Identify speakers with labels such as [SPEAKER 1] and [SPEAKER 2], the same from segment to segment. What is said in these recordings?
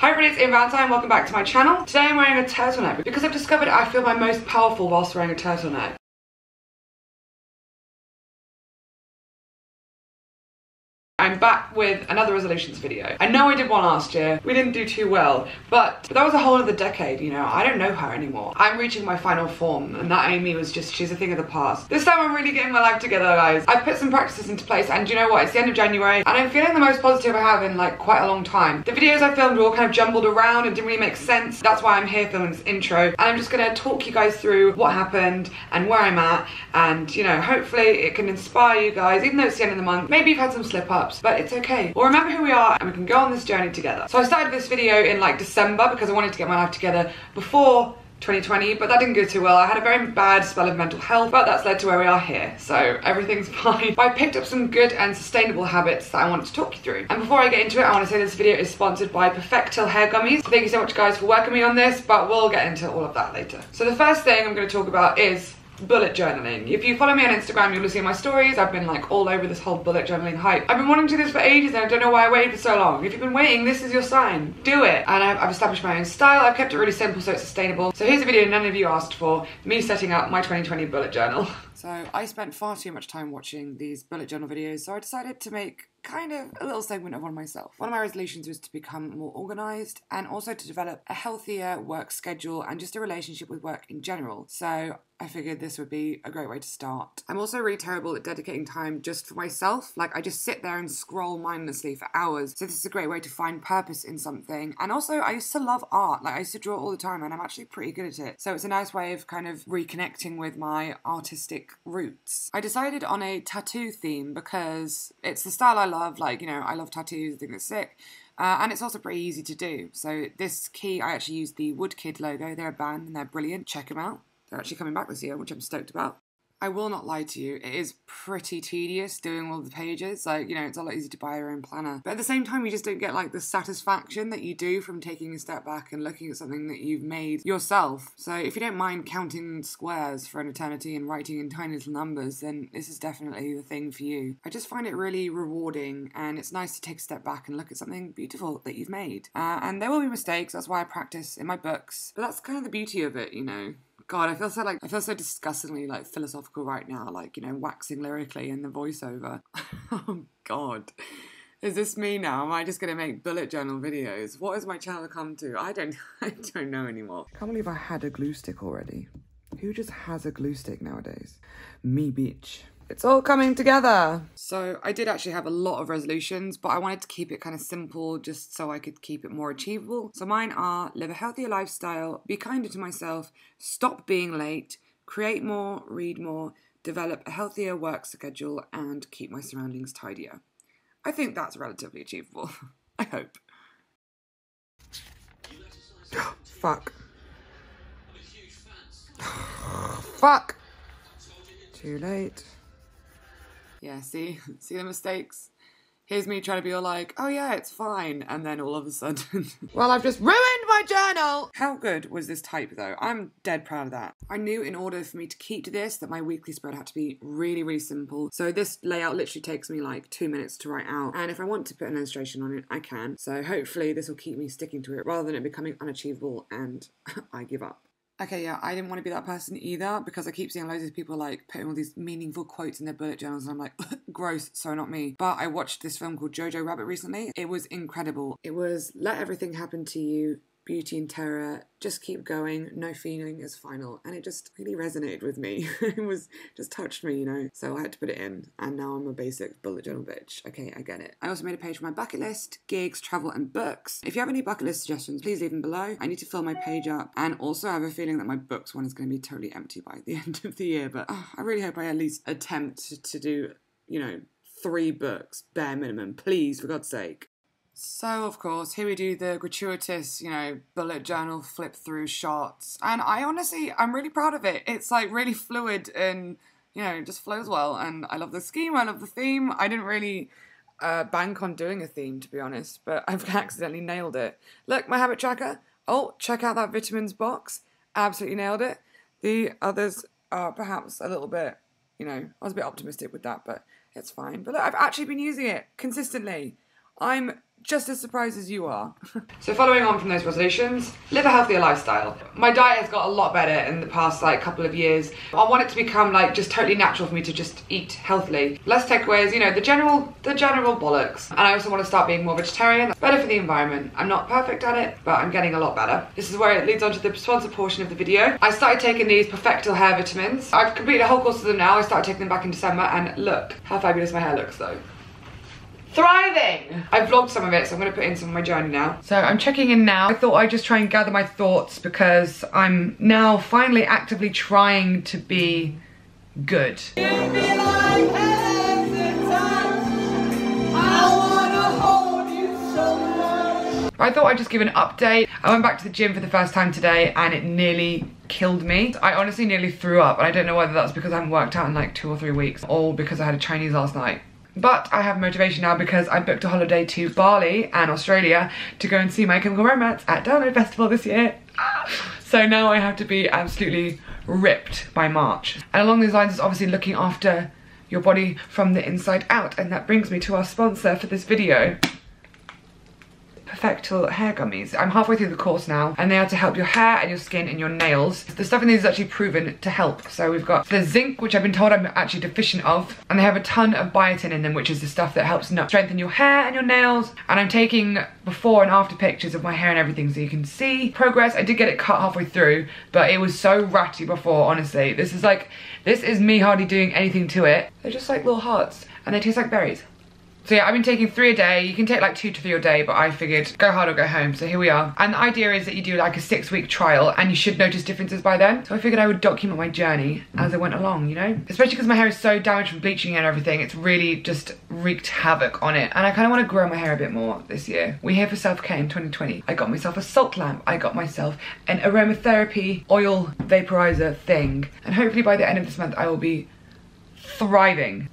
[SPEAKER 1] Hi everybody, it's Valentine, welcome back to my channel. Today I'm wearing a turtleneck because I've discovered I feel my most powerful whilst wearing a turtleneck. I'm back with another resolutions video. I know I did one last year, we didn't do too well, but that was a whole other decade, you know, I don't know her anymore. I'm reaching my final form, and that Amy was just, she's a thing of the past. This time I'm really getting my life together, guys. I've put some practices into place, and you know what, it's the end of January, and I'm feeling the most positive I have in like quite a long time. The videos I filmed were all kind of jumbled around and didn't really make sense. That's why I'm here filming this intro, and I'm just gonna talk you guys through what happened and where I'm at, and you know, hopefully it can inspire you guys, even though it's the end of the month. Maybe you've had some slip-ups, but it's okay. We'll remember who we are and we can go on this journey together. So I started this video in like December because I wanted to get my life together before 2020, but that didn't go too well. I had a very bad spell of mental health, but that's led to where we are here, so everything's fine. But I picked up some good and sustainable habits that I wanted to talk you through. And before I get into it, I want to say this video is sponsored by Perfectil Hair Gummies. So thank you so much guys for working me on this, but we'll get into all of that later. So the first thing I'm going to talk about is bullet journaling. If you follow me on Instagram, you'll see my stories. I've been like all over this whole bullet journaling hype. I've been wanting to do this for ages and I don't know why I waited for so long. If you've been waiting, this is your sign. Do it. And I've established my own style. I've kept it really simple so it's sustainable. So here's a video none of you asked for, me setting up my 2020 bullet journal. So I spent far too much time watching these bullet journal videos, so I decided to make kind of a little segment of one myself. One of my resolutions was to become more organised and also to develop a healthier work schedule and just a relationship with work in general. So I figured this would be a great way to start. I'm also really terrible at dedicating time just for myself. Like I just sit there and scroll mindlessly for hours. So this is a great way to find purpose in something. And also I used to love art. Like I used to draw all the time and I'm actually pretty good at it. So it's a nice way of kind of reconnecting with my artistic roots. I decided on a tattoo theme because it's the style I love. Like, you know, I love tattoos, I think they're sick. And it's also pretty easy to do. So this key, I actually used the Woodkid logo. They're a band and they're brilliant. Check them out. They're actually coming back this year, which I'm stoked about. I will not lie to you, it is pretty tedious doing all the pages. Like, you know, it's a lot easier to buy your own planner. But at the same time, you just don't get like the satisfaction that you do from taking a step back and looking at something that you've made yourself. So if you don't mind counting squares for an eternity and writing in tiny little numbers, then this is definitely the thing for you. I just find it really rewarding and it's nice to take a step back and look at something beautiful that you've made. And there will be mistakes, that's why I practice in my books. But that's kind of the beauty of it, you know. God, I feel so disgustingly like philosophical right now, like, you know, waxing lyrically in the voiceover. Oh God, is this me now? Am I just gonna make bullet journal videos? What has my channel come to? I don't know anymore. I can't believe I had a glue stick already. Who just has a glue stick nowadays? Me bitch. It's all coming together. So I did actually have a lot of resolutions, but I wanted to keep it kind of simple just so I could keep it more achievable. So mine are live a healthier lifestyle, be kinder to myself, stop being late, create more, read more, develop a healthier work schedule, and keep my surroundings tidier. I think that's relatively achievable. I hope. Fuck. Fuck. Too late. Yeah, see the mistakes? Here's me trying to be all like, oh yeah, it's fine. And then all of a sudden, well, I've just ruined my journal. How good was this type though? I'm dead proud of that. I knew in order for me to keep to this that my weekly spread had to be really, really simple. So this layout literally takes me like 2 minutes to write out. And if I want to put an illustration on it, I can. So hopefully this will keep me sticking to it rather than it becoming unachievable and I give up. Okay, yeah, I didn't want to be that person either because I keep seeing loads of people like putting all these meaningful quotes in their bullet journals and I'm like, gross, so not me. But I watched this film called Jojo Rabbit recently. It was incredible. It was let everything happen to you, beauty and terror, just keep going, no feeling is final. And it just really resonated with me. It was just touched me, you know. So I had to put it in and now I'm a basic bullet journal bitch. Okay, I get it. I also made a page for my bucket list, gigs, travel and books. If you have any bucket list suggestions, please leave them below. I need to fill my page up and also I have a feeling that my books one is going to be totally empty by the end of the year. But I really hope I at least attempt to do, you know, 3 books, bare minimum, please, for God's sake. So, of course, here we do the gratuitous, you know, bullet journal flip through shots. And I'm really proud of it. It's like really fluid and, you know, just flows well. And I love the scheme, I love the theme. I didn't really bank on doing a theme, to be honest, but I've accidentally nailed it. Look, my habit tracker. Oh, check out that vitamins box. Absolutely nailed it. The others are perhaps a little bit, you know, I was a bit optimistic with that, but it's fine. But look, I've actually been using it consistently. I'm just as surprised as you are. So following on from those resolutions, live a healthier lifestyle. My diet has got a lot better in the past like couple of years. I want it to become like just totally natural for me to just eat healthily. Less takeaways, you know, the general bollocks. And I also want to start being more vegetarian. Better for the environment. I'm not perfect at it, but I'm getting a lot better. This is where it leads on to the sponsored portion of the video. I started taking these Perfectil hair vitamins. I've completed a whole course of them now. I started taking them back in December, and look how fabulous my hair looks though. Thriving! I vlogged some of it, so I'm going to put in some of my journey now. So I'm checking in now. I thought I'd just try and gather my thoughts because I'm now finally actively trying to be good. I thought I'd just give an update. I went back to the gym for the first time today and it nearly killed me. I honestly nearly threw up, and I don't know whether that's because I haven't worked out in like 2 or 3 weeks or because I had a Chinese last night. But I have motivation now because I booked a holiday to Bali and Australia to go and see My Chemical Romance at Download Festival this year. So now I have to be absolutely ripped by March. And along these lines is obviously looking after your body from the inside out. And that brings me to our sponsor for this video. Perfectil hair gummies. I'm halfway through the course now, and they are to help your hair and your skin and your nails. The stuff in these is actually proven to help. So we've got the zinc, which I've been told I'm actually deficient of, and they have a ton of biotin in them, which is the stuff that helps strengthen your hair and your nails. And I'm taking before and after pictures of my hair and everything so you can see progress. I did get it cut halfway through, but it was so ratty before, honestly. This is me hardly doing anything to it. They're just like little hearts, and they taste like berries. So yeah, I've been taking 3 a day. You can take like 2 to 3 a day, but I figured go hard or go home. So here we are. And the idea is that you do like a 6-week trial and you should notice differences by then. So I figured I would document my journey as I went along, you know? Especially because my hair is so damaged from bleaching and everything. It's really just wreaked havoc on it. And I kind of want to grow my hair a bit more this year. We're here for self-care in 2020. I got myself a salt lamp. I got myself an aromatherapy oil vaporizer thing. And hopefully by the end of this month, I will be thriving.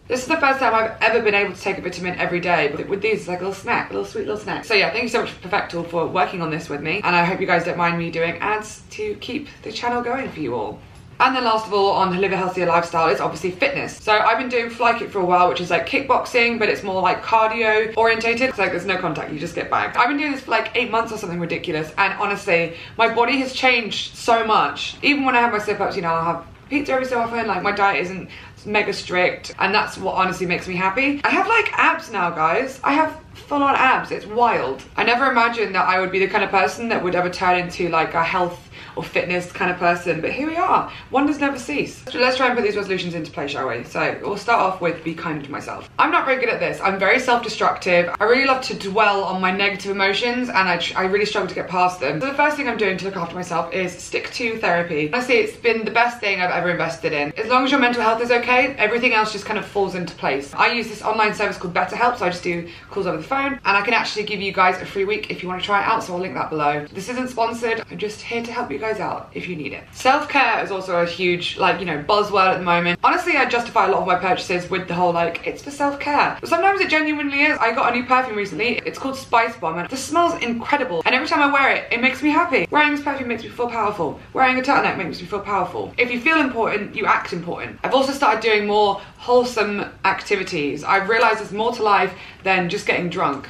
[SPEAKER 1] This is the first time I've ever been able to take a vitamin every day, but with these, it's like a little snack, a little sweet little snack. So yeah, thank you so much Perfectil for working on this with me, and I hope you guys don't mind me doing ads to keep the channel going for you all. And then last of all, on to live a healthier lifestyle is obviously fitness. So I've been doing fly kick for a while, which is like kickboxing, but it's more like cardio orientated. It's like there's no contact, you just get bagged. I've been doing this for like 8 months or something ridiculous, and honestly, my body has changed so much. Even when I have my slip-ups, you know, I'll have pizza every so often, like my diet isn't mega strict, and that's what honestly makes me happy. I have like abs now, guys. I have full-on abs. It's wild. I never imagined that I would be the kind of person that would ever turn into like a health or fitness kind of person, but here we are. Wonders never cease. So let's try and put these resolutions into play, shall we? So we'll start off with be kind to myself. I'm not very good at this. I'm very self-destructive. I really love to dwell on my negative emotions, and I really struggle to get past them. So the first thing I'm doing to look after myself is stick to therapy. Honestly, it's been the best thing I've ever invested in. As long as your mental health is okay, everything else just kind of falls into place. I use this online service called BetterHelp, so I just do calls over the phone, and I can actually give you guys a free week if you want to try it out, so I'll link that below. This isn't sponsored. I'm just here to help you guys out if you need it. Self-care is also a huge, like, you know, buzzword at the moment. Honestly, I justify a lot of my purchases with the whole like, it's for self-care. But sometimes it genuinely is. I got a new perfume recently. It's called Spice Bomb, and the smell's incredible. And every time I wear it, it makes me happy. Wearing this perfume makes me feel powerful. Wearing a turtleneck makes me feel powerful. If you feel important, you act important. I've also started doing more wholesome activities. I've realized there's more to life than just getting drunk.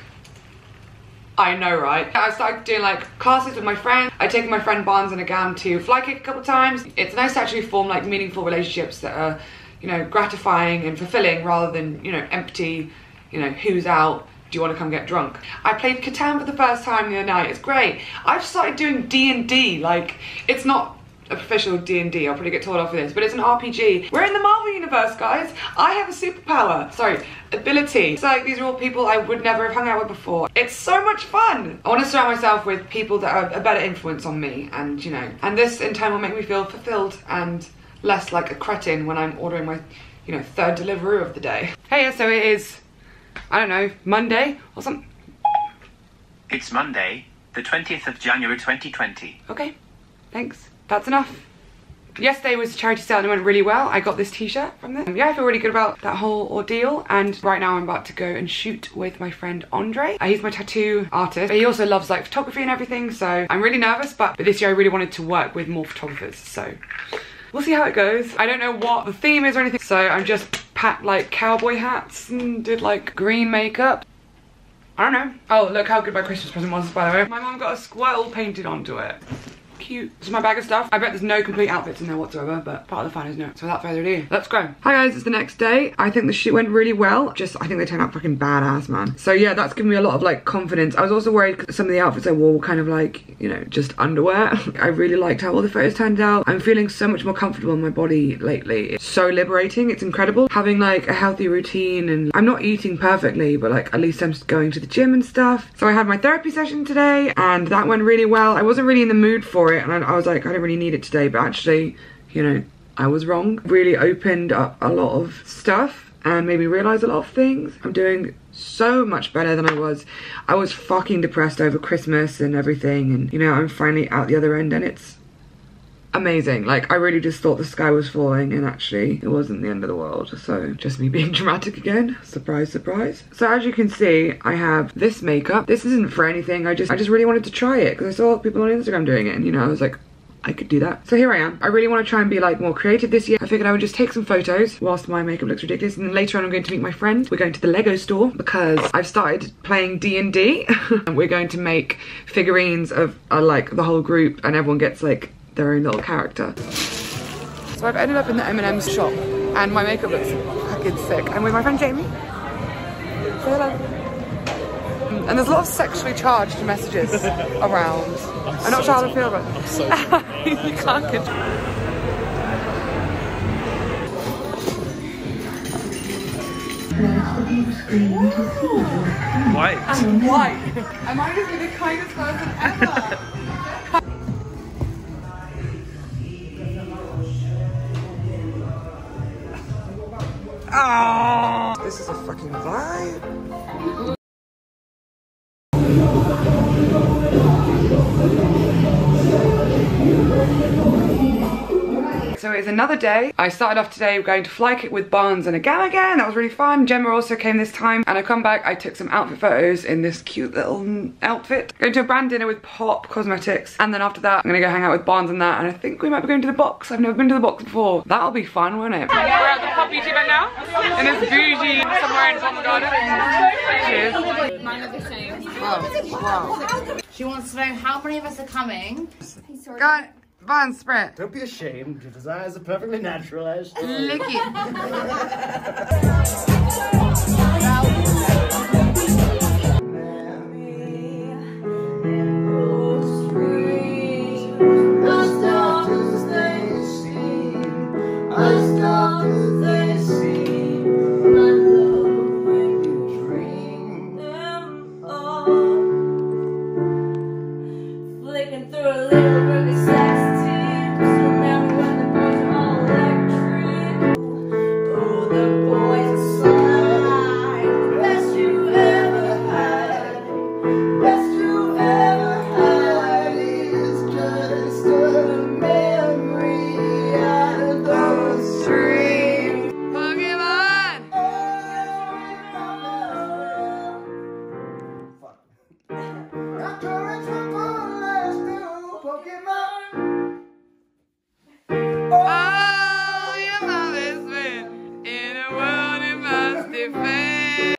[SPEAKER 1] I know, right? I started doing like classes with my friend. I've taken my friend Barnes and Agam to fly kick a couple times. It's nice to actually form like meaningful relationships that are, you know, gratifying and fulfilling rather than, you know, empty, you know, who's out? Do you want to come get drunk? I played Catan for the first time the other night. It's great. I've started doing D&D. Like, it's not official D&D, I'll probably get told off for this, but it's an RPG. We're in the Marvel universe, guys. I have a superpower. Sorry, ability. It's like these are all people I would never have hung out with before. It's so much fun. I want to surround myself with people that are a better influence on me, and you know, and this in turn will make me feel fulfilled and less like a cretin when I'm ordering my, you know, 3rd delivery of the day. Hey, so it is, I don't know, Monday or something.
[SPEAKER 2] It's Monday, the 20th of January 2020.
[SPEAKER 1] Okay, thanks. That's enough. Yesterday was charity sale and it went really well. I got this t-shirt from them. Yeah, I feel really good about that whole ordeal, and right now I'm about to go and shoot with my friend Andre. He's my tattoo artist, but he also loves like photography and everything, so I'm really nervous, but this year I really wanted to work with more photographers, so we'll see how it goes. I don't know what the theme is or anything, so I'm just packed like cowboy hats and did like green makeup. I don't know. Oh, look how good my Christmas present was, by the way. My mum got a squirrel painted onto it. Cute. This is my bag of stuff. I bet there's no complete outfits in there whatsoever, but part of the fun, isn't it? So without further ado, let's go. Hi guys, it's the next day. I think the shoot went really well. I think they turned out fucking badass, man. So yeah, that's given me a lot of like confidence. I was also worried because some of the outfits I wore were kind of like, you know, just underwear. I really liked how all the photos turned out. I'm feeling so much more comfortable in my body lately. It's so liberating. It's incredible. Having like a healthy routine, and I'm not eating perfectly, but like at least I'm going to the gym and stuff. So I had my therapy session today and that went really well. I wasn't really in the mood for it, and I was like, I don't really need it today, but actually, you know, I was wrong. Really opened up a lot of stuff and made me realize a lot of things. I'm doing so much better than I was. I was fucking depressed over Christmas and everything, and you know, I'm finally out the other end and it's amazing. Like, I really just thought the sky was falling, and actually it wasn't the end of the world. So just me being dramatic again. Surprise, surprise. So as you can see, I have this makeup. This isn't for anything. I just really wanted to try it because I saw people on Instagram doing it, and you know, I was like, I could do that. So here I am. I really want to try and be like more creative this year. I figured I would just take some photos whilst my makeup looks ridiculous, and then later on I'm going to meet my friend. We're going to the Lego store because I've started playing D&D. We're going to make figurines of like the whole group, and everyone gets like their own little character. So I've ended up in the M&M's shop and my makeup looks fucking sick. I'm with my friend Jamie. Say hello. And there's a lot of sexually charged messages around. I'm not sure how to feel about it. I'm so you can't control.
[SPEAKER 2] White.
[SPEAKER 1] I'm white. Am I just the kindest person ever? Oh, this is a fucking vibe. So it's another day. I started off today going to fly kit with Barnes and again. That was really fun. Gemma also came this time, and I come back, I took some outfit photos in this cute little outfit. Going to a brand dinner with Pop Cosmetics, and then after that I'm gonna go hang out with Barnes and that, and I think we might be going to the box. I've never been to the box before. That'll be fun, won't it? We're at the Pop Beauty event now, in this bougie somewhere in Tom Garden. Cheers.
[SPEAKER 3] Mine are the same.
[SPEAKER 1] Wow.
[SPEAKER 3] She wants to know how many of us are coming.
[SPEAKER 1] Got it. Barnes, spray it.
[SPEAKER 4] Don't be ashamed. Your desires are perfectly natural, Ash.
[SPEAKER 1] Lick it.
[SPEAKER 5] Flicking through a little ruby sex tape. Remember when the boys were all electric? Oh, the boys are slide. The best you ever had. Best you ever had is just a memory of those dreams.
[SPEAKER 1] Pokemon! Oh, your love is been in a world it must defend.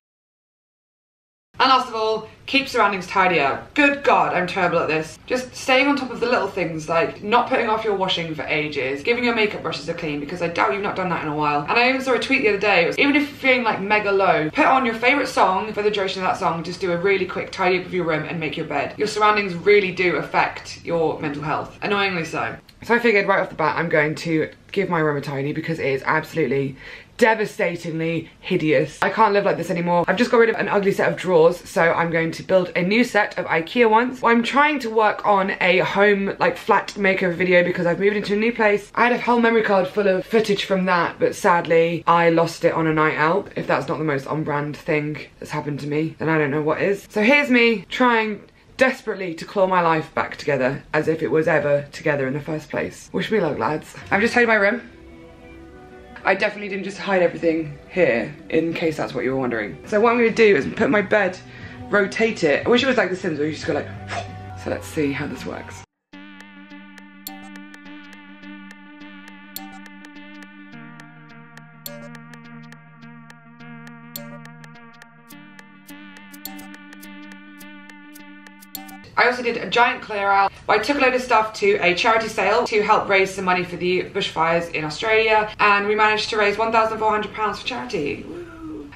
[SPEAKER 1] And last of all, keep surroundings tidier. Good God, I'm terrible at this. Just staying on top of the little things, like not putting off your washing for ages, giving your makeup brushes a clean, because I doubt you've not done that in a while. And I even saw a tweet the other day, it was, even if you're feeling like mega low, put on your favourite song for the duration of that song, just do a really quick tidy up of your room and make your bed. Your surroundings really do affect your mental health, annoyingly so. So I figured right off the bat I'm going to give my room a tidy because it is absolutely devastatingly hideous. I can't live like this anymore. I've just got rid of an ugly set of drawers, so I'm going to build a new set of IKEA ones. I'm trying to work on a home, like, flat makeover video because I've moved into a new place. I had a whole memory card full of footage from that, but sadly I lost it on a night out. If that's not the most on-brand thing that's happened to me, then I don't know what is. So here's me trying desperately to claw my life back together as if it was ever together in the first place. Wish me luck, lads. I've just tidied my room. I definitely didn't just hide everything here, in case that's what you were wondering. So what I'm gonna do is put my bed, rotate it. I wish it was like The Sims where you just go like, so let's see how this works. I also did a giant clear out. I took a load of stuff to a charity sale to help raise some money for the bushfires in Australia, and we managed to raise £1,400 for charity.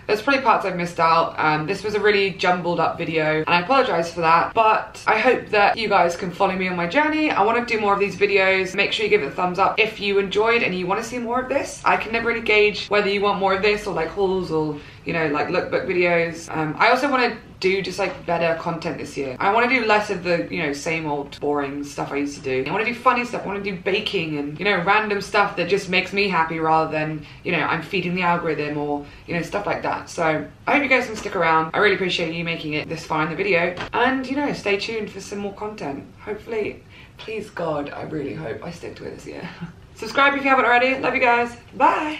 [SPEAKER 1] There's probably parts I've missed out. This was a really jumbled up video and I apologise for that, but I hope that you guys can follow me on my journey. I want to do more of these videos. Make sure you give it a thumbs up if you enjoyed and you want to see more of this. I can never really gauge whether you want more of this or like hauls or, you know, like lookbook videos. I also want to do just like better content this year. I want to do less of the, you know, same old boring stuff I used to do. I want to do funny stuff. I want to do baking and, you know, random stuff that just makes me happy rather than, you know, I'm feeding the algorithm or, you know, stuff like that. So I hope you guys can stick around. I really appreciate you making it this far in the video, and, you know, stay tuned for some more content. Hopefully, please God, I really hope I stick to it this year. Subscribe if you haven't already. Love you guys. Bye.